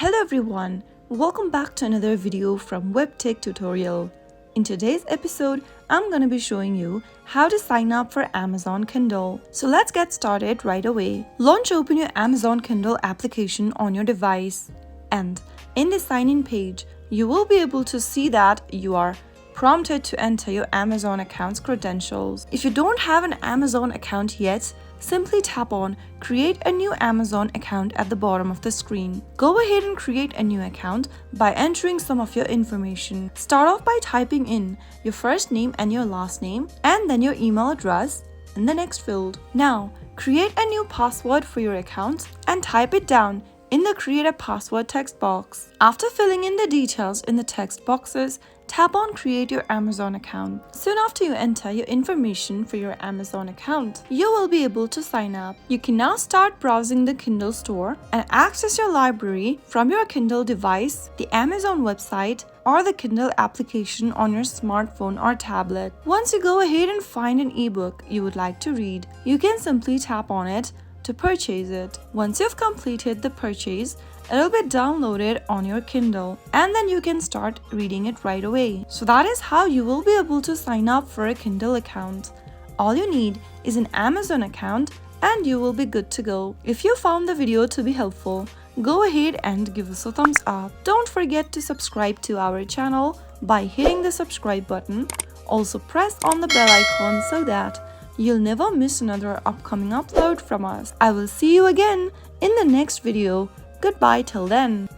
Hello everyone, welcome back to another video from Webtech Tutorial. In today's episode, I'm going to be showing you how to sign up for Amazon Kindle. So let's get started right away. Open your Amazon Kindle application on your device. And in the sign-in page, you will be able to see that you are prompted to enter your Amazon account's credentials. If you don't have an Amazon account yet, simply tap on Create a new Amazon account at the bottom of the screen. Go ahead and create a new account by entering some of your information. Start off by typing in your first name and your last name, and then your email address in the next field. Now, create a new password for your account and type it down in the Create a Password text box. After filling in the details in the text boxes, tap on Create your Amazon account. Soon after you enter your information for your Amazon account, you will be able to sign up. You can now start browsing the Kindle store and access your library from your Kindle device, the Amazon website, or the Kindle application on your smartphone or tablet. Once you go ahead and find an ebook you would like to read, you can simply tap on it to purchase it. Once you've completed the purchase, it'll be downloaded on your Kindle and then you can start reading it right away. So that is how you will be able to sign up for a Kindle account. All you need is an Amazon account and you will be good to go. If you found the video to be helpful, go ahead and give us a thumbs up. Don't forget to subscribe to our channel by hitting the subscribe button. Also press on the bell icon so that you'll never miss another upcoming upload from us. I will see you again in the next video. Goodbye till then.